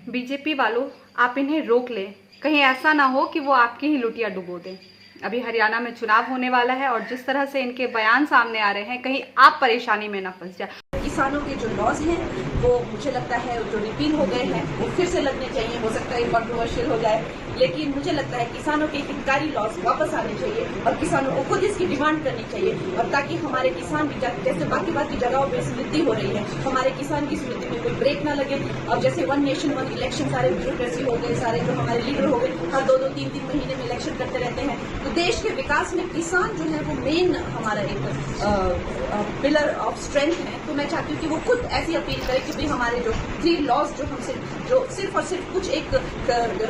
BJP वालों, आप इन्हें रोक लें, कहीं ऐसा ना हो कि वो आपकी ही लुटिया डुबो दें। अभी हरियाणा में चुनाव होने वाला है और जिस तरह से इनके बयान सामने आ रहे हैं, कहीं आप परेशानी में ना फंस जाए। किसानों के जो लॉज हैं वो मुझे लगता है जो रिपील हो गए हैं वो फिर से लगने चाहिए। हो सकता है कंट्रोवर्शियल हो जाए, लेकिन मुझे लगता है किसानों के हितकारी लॉज वापस आने चाहिए और किसानों को खुद इसकी डिमांड करनी चाहिए। और ताकि हमारे किसान भी, जैसे बाकी जगहों पर समृद्धि हो रही है, हमारे किसान की समृद्धि में कोई ब्रेक ना लगे। और जैसे 1 नेशन 1 इलेक्शन सारे ब्यूरोक्रेसी हो गए, सारे जो हमारे लीडर हो गए, हर 2-2, 3-3 महीने में इलेक्शन करते रहते हैं। तो देश के विकास में किसान जो है वो मेन हमारा एक पिलर ऑफ स्ट्रेंथ है। तो मैं चाहती हूँ कि वो खुद ऐसी अपील करे कि भाई हमारे जो 3 लॉज जो हमसे जो सिर्फ और सिर्फ कुछ एक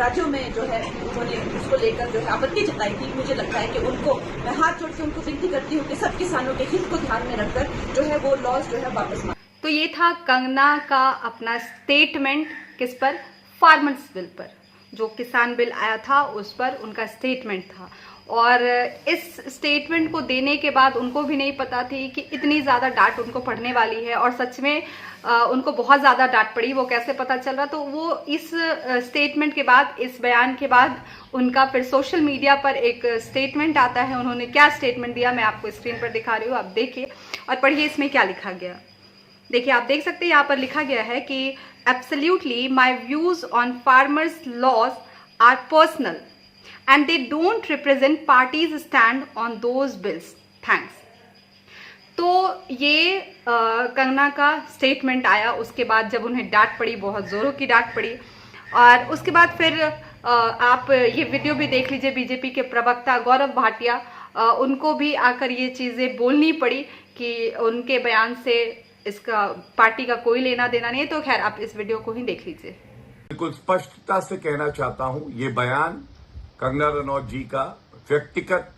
राज्यों में जो है उन्होंने उसको लेकर जो है आपत्ति जताई थी, मुझे लगता है कि उनको मैं हाथ जोड़ के उनको विनती करती हूँ कि सब किसानों के हित को ध्यान में रखकर जो है वो लॉज जो है वापस मांगे। तो ये था कंगना का अपना स्टेटमेंट, किस पर? फार्मर्स बिल पर। जो किसान बिल आया था उस पर उनका स्टेटमेंट था। और इस स्टेटमेंट को देने के बाद उनको भी नहीं पता थी कि इतनी ज़्यादा डांट उनको पड़ने वाली है, और सच में उनको बहुत ज़्यादा डांट पड़ी। वो कैसे पता चल रहा? तो वो इस स्टेटमेंट के बाद, इस बयान के बाद उनका फिर सोशल मीडिया पर एक स्टेटमेंट आता है। उन्होंने क्या स्टेटमेंट दिया मैं आपको स्क्रीन पर दिखा रही हूँ, आप देखिए और पढ़िए इसमें क्या लिखा गया। देखिए, आप देख सकते हैं यहाँ पर लिखा गया है कि absolutely my views on farmers laws are personal and they don't represent parties stand on those bills, thanks. तो ये कंगना का स्टेटमेंट आया उसके बाद, जब उन्हें डांट पड़ी, बहुत जोरों की डांट पड़ी। और उसके बाद फिर आप ये वीडियो भी देख लीजिए, बीजेपी के प्रवक्ता गौरव भाटिया, उनको भी आकर ये चीज़ें बोलनी पड़ी कि उनके बयान से इसका पार्टी का कोई लेना देना नहीं है। तो खैर आप इस वीडियो को ही देख लीजिए। बिल्कुल स्पष्टता से कहना चाहता हूं, ये बयान कंगना रनौत जी का व्यक्तिगत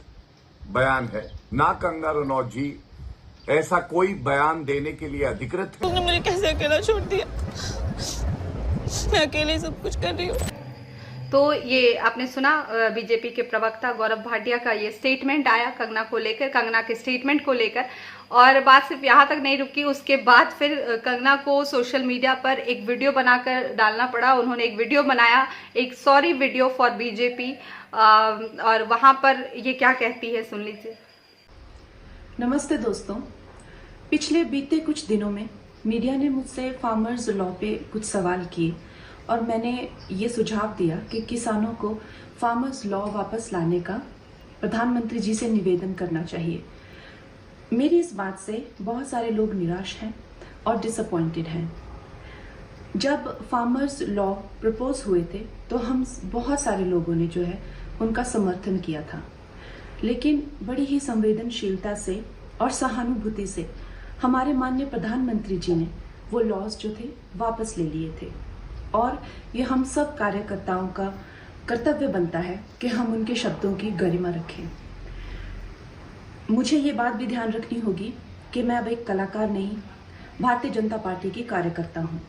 बयान है, ना कंगना रनौत जी ऐसा कोई बयान देने के लिए अधिकृत है। तुमने मुझे कैसे अकेला छोड़ दिया? मैं अकेले सब कुछ कर रही हूँ। तो ये आपने सुना बीजेपी के प्रवक्ता गौरव भाटिया का ये स्टेटमेंट आया कंगना को लेकर, कंगना के स्टेटमेंट को लेकर। और बात सिर्फ यहाँ तक नहीं रुकी, उसके बाद फिर कंगना को सोशल मीडिया पर एक वीडियो बनाकर डालना पड़ा। उन्होंने एक वीडियो बनाया, एक सॉरी वीडियो फॉर बीजेपी, और वहाँ पर ये क्या कहती है सुन लीजिए। नमस्ते दोस्तों, पिछले बीते कुछ दिनों में मीडिया ने मुझसे फार्मर्स लॉ पे कुछ सवाल किए और मैंने ये सुझाव दिया कि किसानों को फार्मर्स लॉ वापस लाने का प्रधानमंत्री जी से निवेदन करना चाहिए। मेरी इस बात से बहुत सारे लोग निराश हैं और डिसअपॉइंटेड हैं। जब फार्मर्स लॉ प्रपोज हुए थे तो हम बहुत सारे लोगों ने जो है उनका समर्थन किया था, लेकिन बड़ी ही संवेदनशीलता से और सहानुभूति से हमारे माननीय प्रधानमंत्री जी ने वो लॉज जो थे वापस ले लिए थे। और ये हम सब कार्यकर्ताओं का कर्तव्य बनता है कि हम उनके शब्दों की गरिमा रखें। मुझे ये बात भी ध्यान रखनी होगी कि मैं अब एक कलाकार नहीं, भारतीय जनता पार्टी की कार्यकर्ता हूँ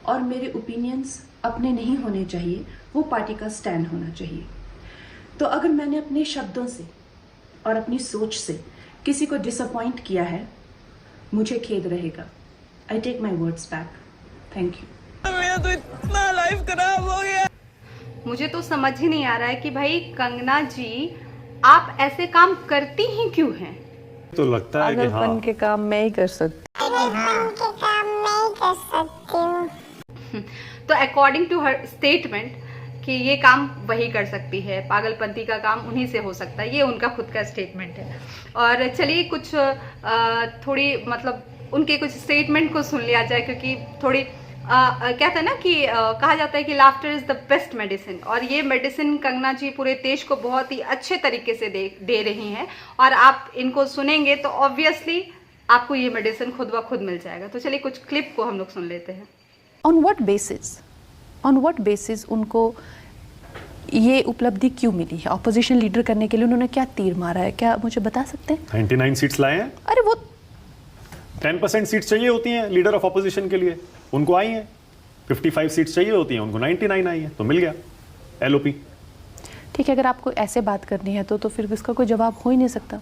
और मेरे ओपिनियंस अपने नहीं होने चाहिए, वो पार्टी का स्टैंड होना चाहिए। तो अगर मैंने अपने शब्दों से और अपनी सोच से किसी को डिसअपॉइंट किया है, मुझे खेद रहेगा। I take my words back. Thank you. मेरा तो इतना लाइफ खराब हो गया। मुझे तो समझ ही नहीं आ रहा है कि भाई कंगना जी, आप ऐसे काम करती ही क्यों हैं? तो लगता है कि हाँ, के काम मैं ही कर सकती हूँ। तो अकॉर्डिंग टू हर स्टेटमेंट कि ये काम वही कर सकती है, पागलपंती का काम उन्हीं से हो सकता है, ये उनका खुद का स्टेटमेंट है। और चलिए कुछ थोड़ी मतलब उनके कुछ स्टेटमेंट को सुन लिया जाए, क्योंकि थोड़ी कहते हैं ना कि कहा जाता है कि laughter is the best medicine, और ये मेडिसिन कंगना जी पूरे देश को बहुत ही अच्छे तरीके से दे रही हैं। और आप इनको सुनेंगे तो ऑब्वियसली आपको ये मेडिसिन खुद ब खुद मिल जाएगा। तो चलिए कुछ क्लिप को हम लोग सुन लेते हैं। ऑन व्हाट बेसिस उनको ये उपलब्धि क्यों मिली है? ऑपोजिशन लीडर करने के लिए उन्होंने क्या तीर मारा है, क्या मुझे बता सकते हैं? 99 सीट्स लाए हैं। अरे वो 10% सीट्स चाहिए होती हैं लीडर ऑफ ऑपोजिशन के लिए, उनको आई हैं। 55 सीट्स चाहिए होती हैं, उनको 99 आई है, तो मिल गया एलओपी। ठीक है, अगर आपको ऐसे बात करनी है तो फिर इसका कोई जवाब हो ही नहीं सकता।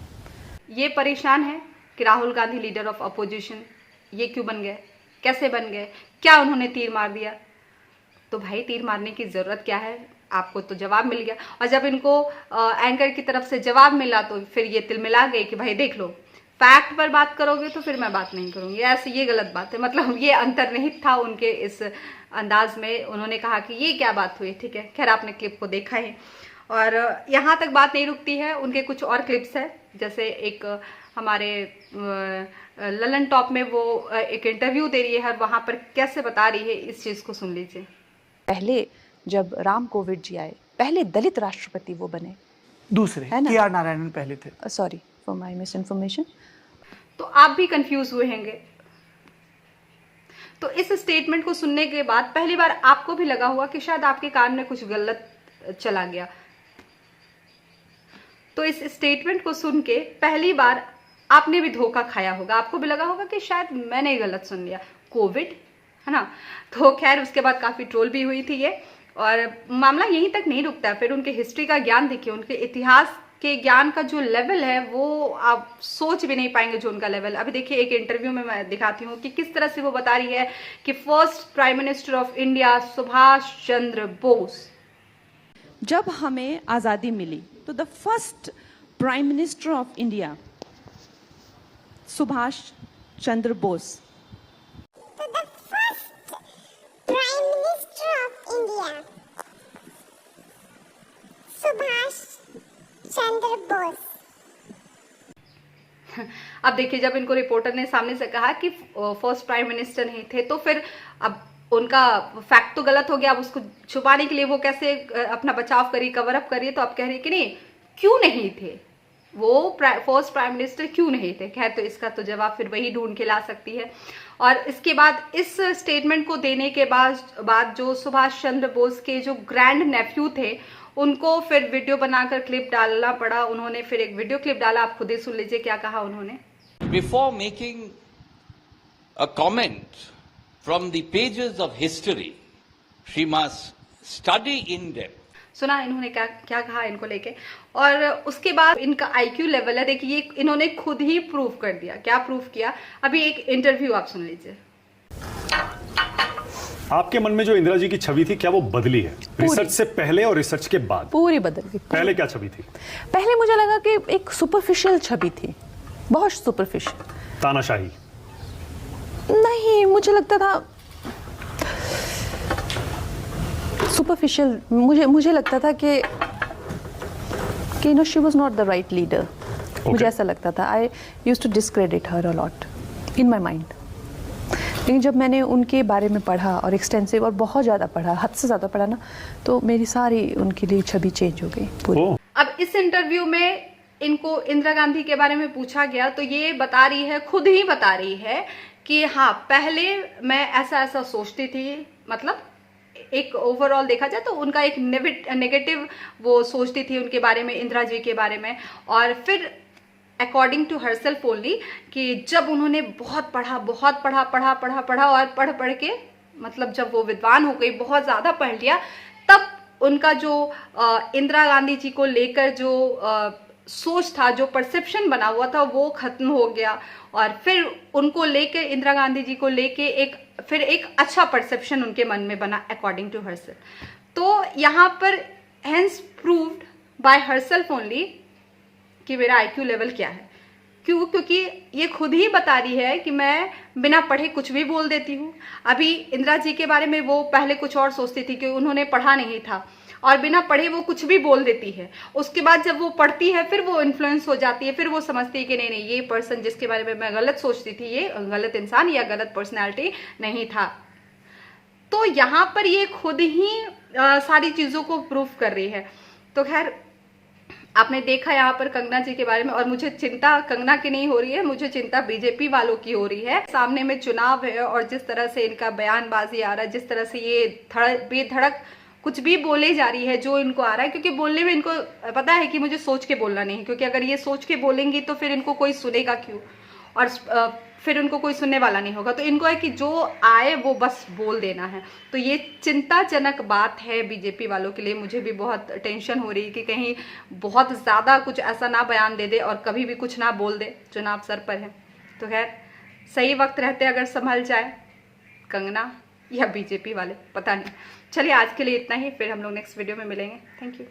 ये परेशान है कि Rahul Gandhi leader of opposition ये क्यों बन गए, कैसे बन गए, क्या उन्होंने तीर मार दिया? तो भाई तीर मारने की ज़रूरत क्या है, आपको तो जवाब मिल गया। और जब इनको एंकर की तरफ से जवाब मिला तो फिर ये तिलमिला गए कि भाई देख लो, फैक्ट पर बात करोगे तो फिर मैं बात नहीं करूँगी, ऐसे ये गलत बात है। मतलब ये अंतर्निहित था उनके इस अंदाज में, उन्होंने कहा कि ये क्या बात हुई। ठीक है, खैर आपने क्लिप को देखा है और यहाँ तक बात नहीं रुकती है, उनके कुछ और क्लिप्स है। जैसे एक हमारे ललन टॉप में वो एक इंटरव्यू दे रही है और वहाँ पर कैसे बता रही है, इस चीज़ को सुन लीजिए। पहले जब राम कोविंद जी आए, पहले दलित राष्ट्रपति वो बने, दूसरे है ना? के.आर. नारायणन पहले थे। Sorry for my miss information. तो आप भी कंफ्यूज हुए होंगे। तो इस स्टेटमेंट को सुनने के बाद पहली बार आपको भी लगा हुआ कि शायद आपके कान में कुछ गलत चला गया। तो इस स्टेटमेंट को सुन के पहली बार आपने भी धोखा खाया होगा, आपको भी लगा होगा कि शायद मैंने गलत सुन लिया, कोविड, है ना। तो खैर उसके बाद काफ़ी ट्रोल भी हुई थी ये, और मामला यहीं तक नहीं रुकता। फिर उनके हिस्ट्री का ज्ञान देखिए, उनके इतिहास के ज्ञान का जो लेवल है वो आप सोच भी नहीं पाएंगे जो उनका लेवल। अभी देखिए एक इंटरव्यू में मैं दिखाती हूँ कि किस तरह से वो बता रही है कि first prime minister of India Subhash Chandra Bose. जब हमें आज़ादी मिली तो the first prime minister of India Subhash Chandra Bose. Prime Minister of India, Subhash Chandra Bose. अब देखिए जब इनको रिपोर्टर ने सामने से कहा कि फर्स्ट प्राइम मिनिस्टर नहीं थे, तो फिर अब उनका फैक्ट तो गलत हो गया। अब उसको छुपाने के लिए वो कैसे अपना बचाव करिए, कवर अप करिए, तो आप कह रही कि नहीं क्यों नहीं थे वो फर्स्ट प्राइम मिनिस्टर, क्यों नहीं थे। खैर तो इसका तो जवाब फिर वही ढूंढ के ला सकती है। और इसके बाद इस स्टेटमेंट को देने के बाद जो सुभाष चंद्र बोस के जो ग्रैंड नेफ्यू थे उनको फिर वीडियो बनाकर क्लिप डालना पड़ा। उन्होंने फिर एक वीडियो क्लिप डाला, आप खुद ही सुन लीजिए क्या कहा उन्होंने। Before making a comment from the pages of history, she must study in depth. सुना इन्होंने क्या क्या कहा इनको लेके। और उसके बाद इनका आईक्यू लेवल है, देखिए ये इन्होंने खुद ही प्रूव कर दिया। क्या प्रूव किया, अभी एक इंटरव्यू आप सुन लीजिए। आपके मन में जो इंदिरा जी की छवि थी क्या वो बदली है रिसर्च से पहले और रिसर्च के बाद? पूरी बदल गई। पहले क्या छवि थी? पहले मुझे लगा कि एक सुपरफिशियल छवि थी, बहुत सुपरफिशियल। तानाशाही नहीं, मुझे लगता था सुपरफिशियल। मुझे लगता था कि she was not the right leader. मुझे ऐसा लगता था। I used to discredit her a lot in my mind. लेकिन जब मैंने उनके बारे में पढ़ा और एक्सटेंसिव और बहुत ज़्यादा पढ़ा, हद से ज़्यादा पढ़ा ना, तो मेरी सारी उनके लिए छवि चेंज हो गई पूरी। अब इस इंटरव्यू में इनको इंदिरा गांधी के बारे में पूछा गया तो ये बता रही है, खुद ही बता रही है कि हाँ पहले मैं ऐसा ऐसा सोचती थी। मतलब एक ओवरऑल देखा जाए तो उनका एक नेगेटिव वो सोचती थी उनके बारे में, इंदिरा जी के बारे में। और फिर अकॉर्डिंग टू हरसेल्फ ओनली कि जब उन्होंने बहुत पढ़ा और पढ़ के मतलब जब वो विद्वान हो गई, बहुत ज़्यादा पढ़ लिया, तब उनका जो इंदिरा गांधी जी को लेकर जो सोच था, जो परसेप्शन बना हुआ था, वो खत्म हो गया। और फिर उनको लेकर, इंदिरा गांधी जी को लेके एक अच्छा परसेप्शन उनके मन में बना अकॉर्डिंग टू हरसेल्फ। तो यहाँ पर hence proved bye herself only कि मेरा आईक्यू लेवल क्या है। क्योंकि ये खुद ही बता रही है कि मैं बिना पढ़े कुछ भी बोल देती हूँ। अभी इंदिरा जी के बारे में वो पहले कुछ और सोचती थी कि उन्होंने पढ़ा नहीं था और बिना पढ़े वो कुछ भी बोल देती है। उसके बाद जब वो पढ़ती है फिर वो इन्फ्लुएंस हो जाती है, फिर वो समझती है कि नहीं ये पर्सन जिसके बारे में मैं गलत सोचती थी, ये गलत इंसान या गलत पर्सनैलिटी नहीं था। तो यहाँ पर ये खुद ही सारी चीज़ों को प्रूव कर रही है। तो खैर आपने देखा यहाँ पर कंगना जी के बारे में, और मुझे चिंता कंगना की नहीं हो रही है, मुझे चिंता बीजेपी वालों की हो रही है। सामने में चुनाव है और जिस तरह से इनका बयानबाजी आ रहा है, जिस तरह से ये बेधड़क कुछ भी बोले जा रही है जो इनको आ रहा है, क्योंकि बोलने में इनको पता है कि मुझे सोच के बोलना नहीं, क्योंकि अगर ये सोच के बोलेंगी तो फिर इनको कोई सुनेगा क्यों, और फिर उनको कोई सुनने वाला नहीं होगा। तो इनको है कि जो आए वो बस बोल देना है। तो ये चिंताजनक बात है बीजेपी वालों के लिए। मुझे भी बहुत टेंशन हो रही है कि कहीं बहुत ज़्यादा कुछ ऐसा ना बयान दे दे और कभी भी कुछ ना बोल दे। चुनाव सर पर है, तो खैर सही वक्त रहते अगर संभल जाए कंगना या बीजेपी वाले, पता नहीं। चलिए आज के लिए इतना ही, फिर हम लोग नेक्स्ट वीडियो में मिलेंगे। Thank you.